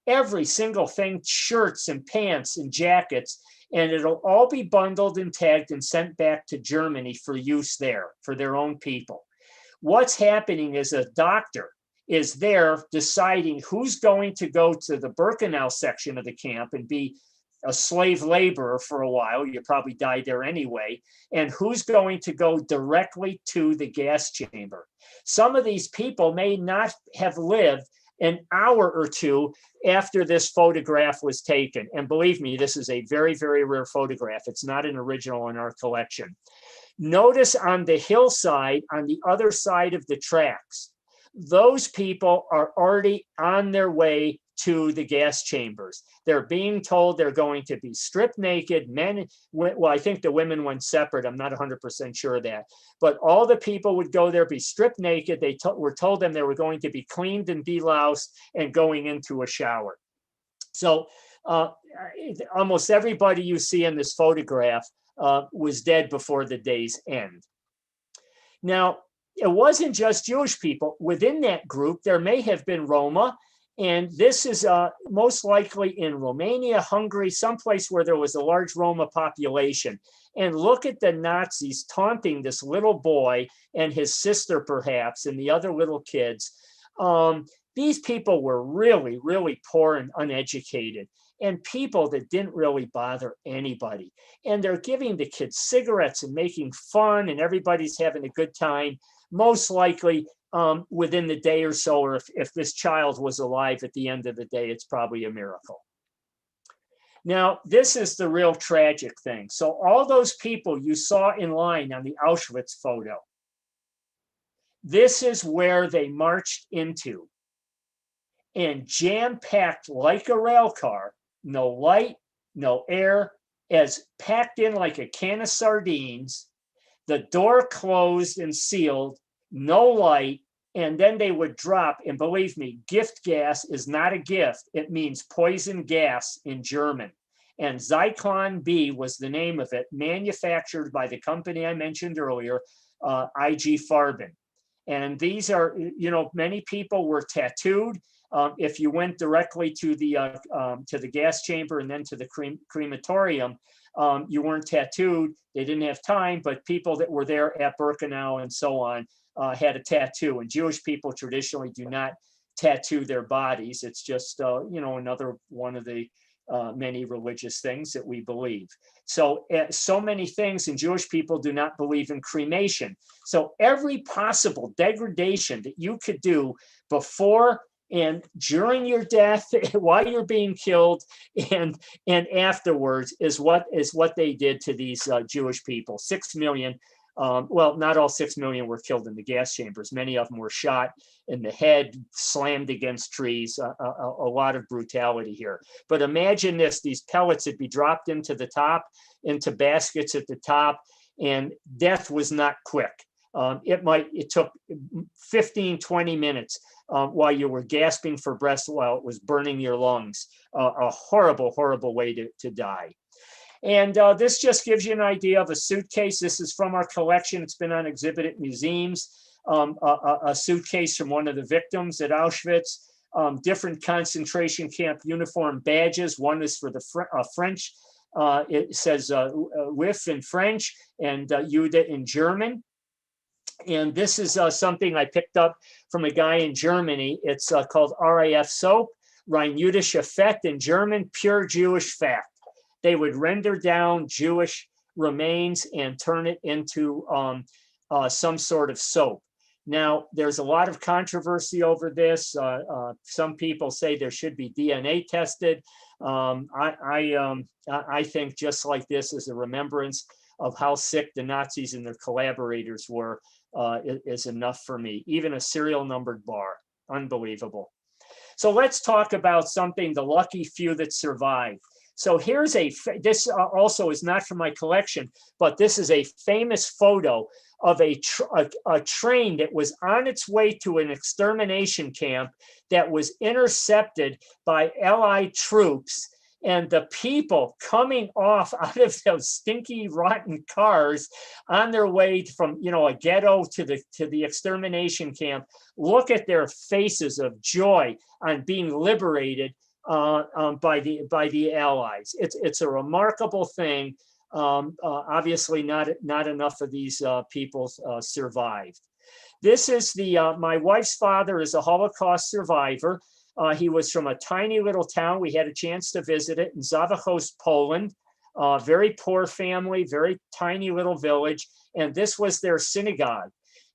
every single thing, shirts and pants and jackets, and it'll all be bundled and tagged and sent back to Germany for use there, for their own people. What's happening is a doctor is there deciding who's going to go to the Birkenau section of the camp and be a slave laborer for a while. You probably died there anyway. And who's going to go directly to the gas chamber. Some of these people may not have lived an hour or two after this photograph was taken. And believe me, this is a very, very rare photograph. It's not an original in our collection. Notice on the hillside, on the other side of the tracks, those people are already on their way to the gas chambers. They're being told they're going to be stripped naked. Men, well, I think the women went separate. I'm not 100% sure of that. But all the people would go there, be stripped naked. They were told them they were going to be cleaned and deloused and going into a shower. So almost everybody you see in this photograph was dead before the day's end. Now, it wasn't just Jewish people. Within that group, there may have been Roma, and this is most likely in Romania, Hungary, someplace where there was a large Roma population. And look at the Nazis taunting this little boy and his sister, perhaps, and the other little kids. These people were really, really poor and uneducated, and people that didn't really bother anybody. And they're giving the kids cigarettes and making fun, and everybody's having a good time. Most likely within the day or so, or if this child was alive at the end of the day, it's probably a miracle. Now, this is the real tragic thing. So all those people you saw in line on the Auschwitz photo, this is where they marched into, and jam-packed like a rail car, no light, no air, as packed in like a can of sardines, the door closed and sealed, no light, and then they would drop, and believe me, gift gas is not a gift. It means poison gas in German. And Zyklon B was the name of it, manufactured by the company I mentioned earlier, IG Farben. And these are, you know, many people were tattooed. If you went directly to the gas chamber and then to the crematorium, you weren't tattooed. They didn't have time, but people that were there at Birkenau and so on had a tattoo. And Jewish people traditionally do not tattoo their bodies. It's just, you know, another one of the many religious things that we believe. So, so many things, and Jewish people do not believe in cremation. So every possible degradation that you could do before and during your death, while you're being killed, and afterwards is what they did to these Jewish people. 6 million. Well, not all 6 million were killed in the gas chambers. Many of them were shot in the head, slammed against trees. A lot of brutality here. But imagine this: these pellets would be dropped into the top, into baskets at the top, and death was not quick. It took 15, 20 minutes while you were gasping for breath while it was burning your lungs. A horrible, horrible way to die. And this just gives you an idea of a suitcase. This is from our collection. It's been on exhibit at museums. A suitcase from one of the victims at Auschwitz. Different concentration camp uniform badges. One is for the French. It says Rif in French and Jude in German. And this is something I picked up from a guy in Germany. It's called Rif Soap, Rein Jüdische Fett in German, pure Jewish fat. They would render down Jewish remains and turn it into some sort of soap. Now, there's a lot of controversy over this. Some people say there should be DNA tested. I think just like this is a remembrance of how sick the Nazis and their collaborators were is enough for me. Even a serial numbered bar, unbelievable. So let's talk about something, the lucky few that survived. So here's this also is not from my collection, but this is a famous photo of a train that was on its way to an extermination camp that was intercepted by Allied troops. And the people coming off out of those stinky, rotten cars on their way from, a ghetto to the extermination camp, look at their faces of joy on being liberated by the Allies. It's a remarkable thing. Obviously, not enough of these people survived. This is my wife's father is a Holocaust survivor. He was from a tiny little town. We had a chance to visit it in Zawachost, Poland. Very poor family, very tiny little village. And this was their synagogue.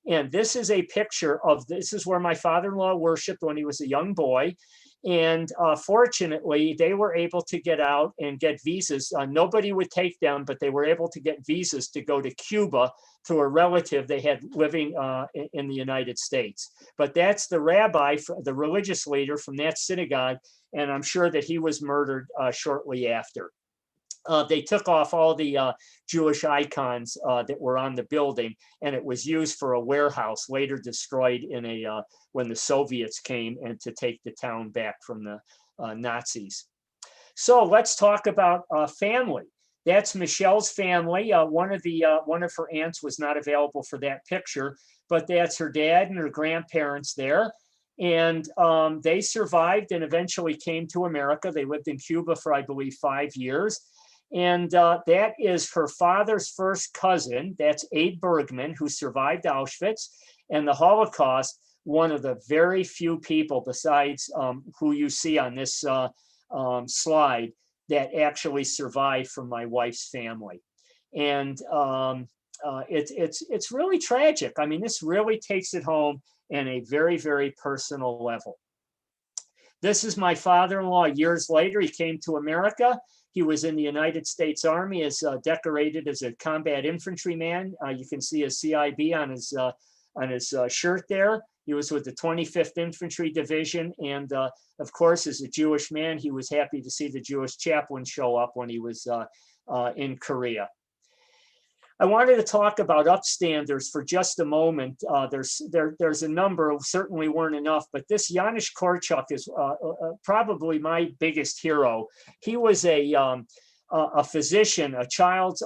And this is a picture this is where my father-in-law worshiped when he was a young boy. And fortunately, they were able to get out and get visas. Nobody would take them, but they were able to get visas to go to Cuba to a relative they had living in the United States. But that's the rabbi, the religious leader from that synagogue, and I'm sure that he was murdered shortly after. They took off all the Jewish icons that were on the building, and it was used for a warehouse, later destroyed when the Soviets came and to take the town back from the Nazis. So let's talk about family. That's Michelle's family. One of her aunts was not available for that picture, but that's her dad and her grandparents there. And they survived and eventually came to America. They lived in Cuba for, I believe, 5 years. And that is her father's first cousin. That's Abe Bergman, who survived Auschwitz and the Holocaust. One of the very few people besides who you see on this slide that actually survived from my wife's family. And it's really tragic. I mean, this really takes it home in a very, very personal level. This is my father-in-law years later. He came to America. He was in the United States Army, as decorated as a combat infantryman. You can see his CIB on his shirt there. He was with the 25th Infantry Division. And of course, as a Jewish man, he was happy to see the Jewish chaplain show up when he was in Korea. I wanted to talk about Upstanders for just a moment. There's a number, certainly weren't enough, but this Janusz Korczak is probably my biggest hero. He was a physician, a child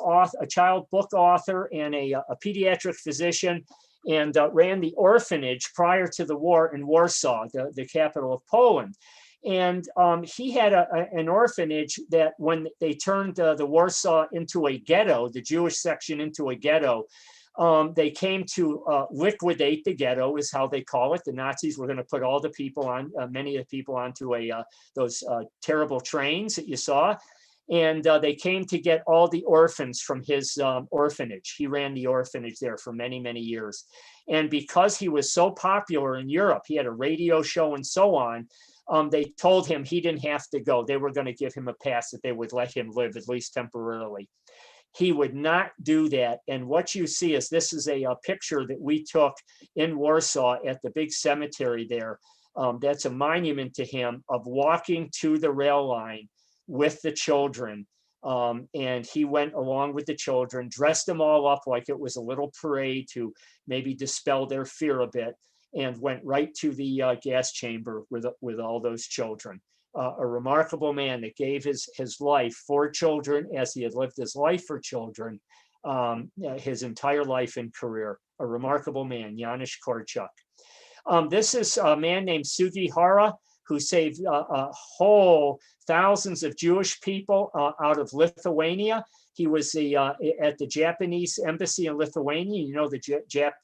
book author, and a pediatric physician, and ran the orphanage prior to the war in Warsaw, the capital of Poland. And he had an orphanage that when they turned the Warsaw into a ghetto, the Jewish section into a ghetto, they came to liquidate the ghetto, is how they call it. The Nazis were going to put all the people on, many of the people onto those terrible trains that you saw. And they came to get all the orphans from his orphanage. He ran the orphanage there for many, many years. And because he was so popular in Europe, he had a radio show and so on, they told him he didn't have to go. They were going to give him a pass, that they would let him live, at least temporarily. He would not do that. And what you see is, this is a picture that we took in Warsaw at the big cemetery there. That's a monument to him, of walking to the rail line with the children. And he went along with the children, dressed them all up like it was a little parade to maybe dispel their fear a bit, and went right to the gas chamber with all those children. A remarkable man that gave his life for children, as he had lived his life for children his entire life and career. A remarkable man, Janusz Korczak. This is a man named Sugihara, who saved whole thousands of Jewish people out of Lithuania. He was at the Japanese embassy in Lithuania. You know,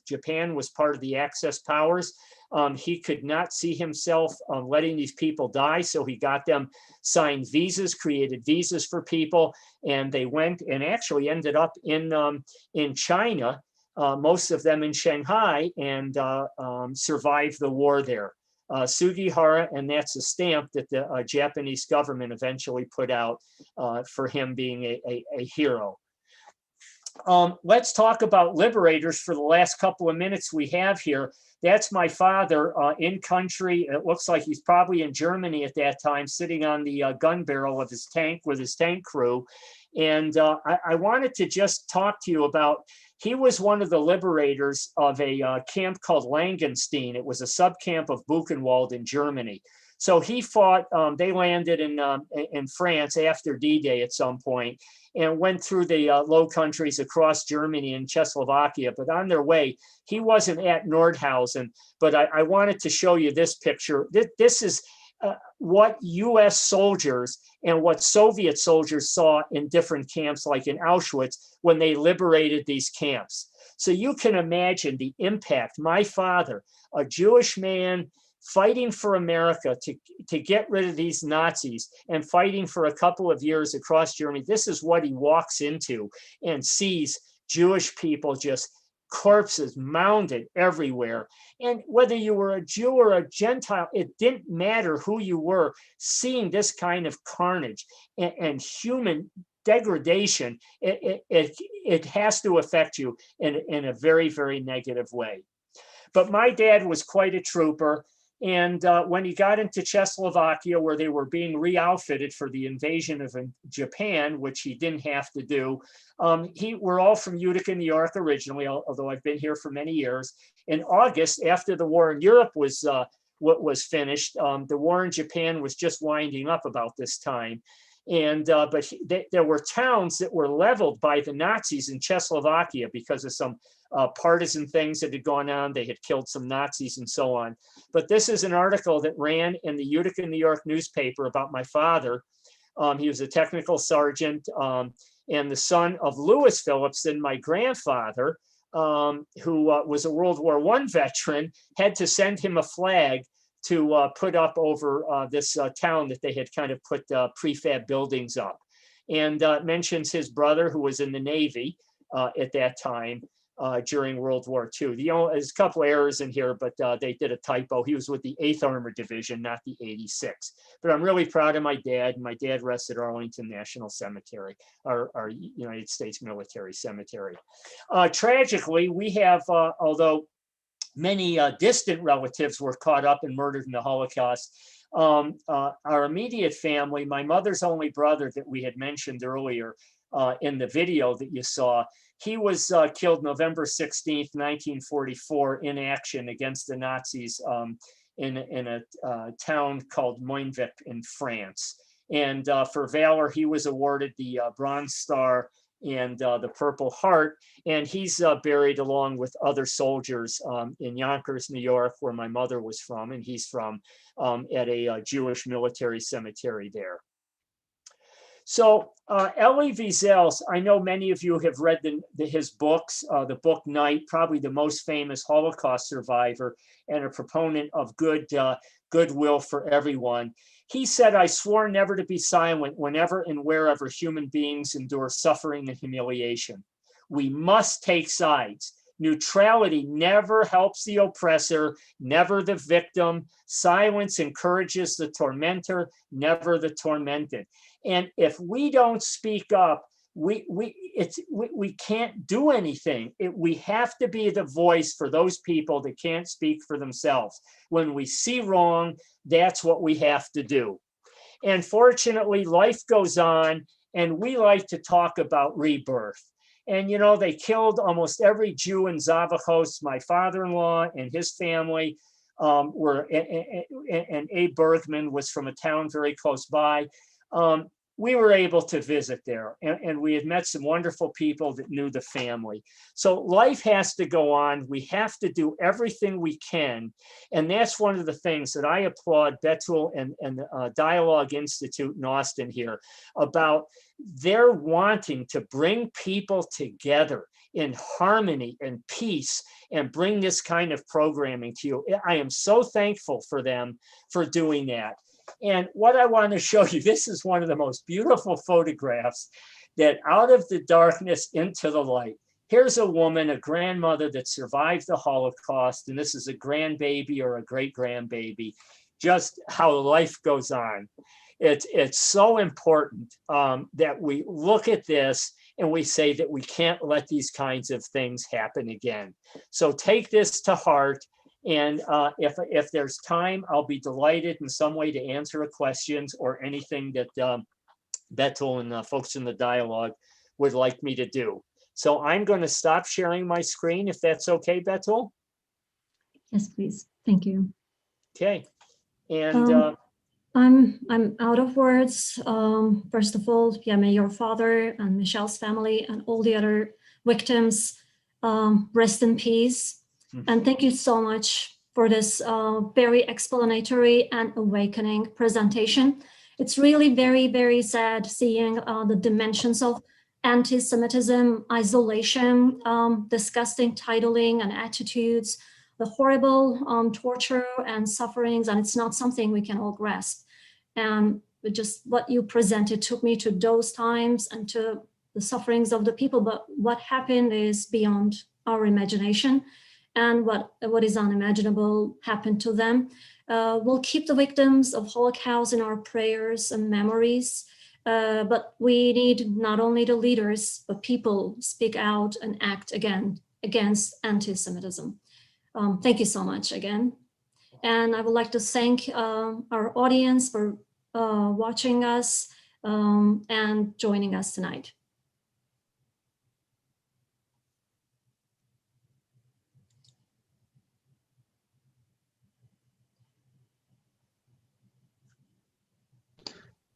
Japan was part of the Axis powers. He could not see himself letting these people die, so he got them signed visas, created visas for people, and they went and actually ended up in China, most of them in Shanghai, and survived the war there. Sugihara, and that's a stamp that the Japanese government eventually put out for him being a hero. Let's talk about liberators for the last couple of minutes we have here. That's my father in country. It looks like he's probably in Germany at that time, sitting on the gun barrel of his tank with his tank crew. And I wanted to just talk to you about, he was one of the liberators of a camp called Langenstein. It was a subcamp of Buchenwald in Germany. So he fought, they landed in France after D-Day at some point and went through the Low Countries across Germany and Czechoslovakia. But on their way, he wasn't at Nordhausen, but I wanted to show you this picture. This is what US soldiers and what Soviet soldiers saw in different camps, like in Auschwitz, when they liberated these camps. So you can imagine the impact. My father, a Jewish man fighting for America to get rid of these Nazis and fighting for a couple of years across Germany, this is what he walks into and sees Jewish people just corpses mounded everywhere. And whether you were a Jew or a Gentile, it didn't matter who you were. Seeing this kind of carnage and human degradation, it has to affect you in a very, very negative way. But my dad was quite a trooper. And when he got into Czechoslovakia, where they were being re-outfitted for the invasion of Japan, which he didn't have to do, we're all from Utica, New York originally, although I've been here for many years. In August, after the war in Europe was finished, the war in Japan was just winding up about this time. And but there were towns that were leveled by the Nazis in Czechoslovakia because of some partisan things that had gone on. They had killed some Nazis and so on. But this is an article that ran in the Utica, New York newspaper about my father. He was a technical sergeant and the son of Louis Phillipson, my grandfather, who was a World War I veteran, had to send him a flag to put up over this town that they had kind of put prefab buildings up. And mentions his brother, who was in the Navy at that time during World War II. There's a couple errors in here, but they did a typo. He was with the 8th Armored Division, not the 86th. But I'm really proud of my dad. My dad rests at Arlington National Cemetery, our United States Military Cemetery. Tragically, we have, although many distant relatives were caught up and murdered in the Holocaust, our immediate family, my mother's only brother that we had mentioned earlier in the video that you saw, he was killed November 16th, 1944 in action against the Nazis in a town called Moinvec in France. And for valor, he was awarded the Bronze Star and the Purple Heart. And he's buried along with other soldiers in Yonkers, New York, where my mother was from, and he's from at a Jewish military cemetery there. So Elie Wiesel, I know many of you have read his books, the book Night, probably the most famous Holocaust survivor and a proponent of goodwill for everyone. He said, "I swore never to be silent whenever and wherever human beings endure suffering and humiliation. We must take sides. Neutrality never helps the oppressor, never the victim. Silence encourages the tormentor, never the tormented." And if we don't speak up, we can't do anything. We have to be the voice for those people that can't speak for themselves. When we see wrong, that's what we have to do. And fortunately, life goes on, and we like to talk about rebirth. And, you know, they killed almost every Jew in Zavachos. My father-in-law and his family and Abe Bergman was from a town very close by. We were able to visit there, and we had met some wonderful people that knew the family. So life has to go on. We have to do everything we can. And that's one of the things that I applaud Betul and the Dialogue Institute in Austin here about. They're wanting to bring people together in harmony and peace and bring this kind of programming to you. I am so thankful for them for doing that. And what I want to show you, this is one of the most beautiful photographs that out of the darkness into the light. Here's a woman, a grandmother that survived the Holocaust, and this is a grandbaby or a great-grandbaby, just how life goes on. It's so important that we look at this and we say that we can't let these kinds of things happen again. So take this to heart. And if there's time, I'll be delighted in some way to answer questions or anything that Betul and folks in the dialogue would like me to do. So I'm going to stop sharing my screen, if that's okay, Betul? Yes, please. Thank you. Okay. And I'm out of words. First of all, yeah, may your father and Michelle's family and all the other victims rest in peace. And thank you so much for this very explanatory and awakening presentation. It's really very, very sad seeing the dimensions of anti-Semitism, isolation, disgusting titling and attitudes, the horrible torture and sufferings, and it's not something we can all grasp. And just what you presented took me to those times and to the sufferings of the people, but what happened is beyond our imagination, and what is unimaginable happened to them. We'll keep the victims of Holocaust in our prayers and memories, but we need not only the leaders, but people speak out and act again against anti-Semitism. Thank you so much again. And I would like to thank our audience for watching us and joining us tonight.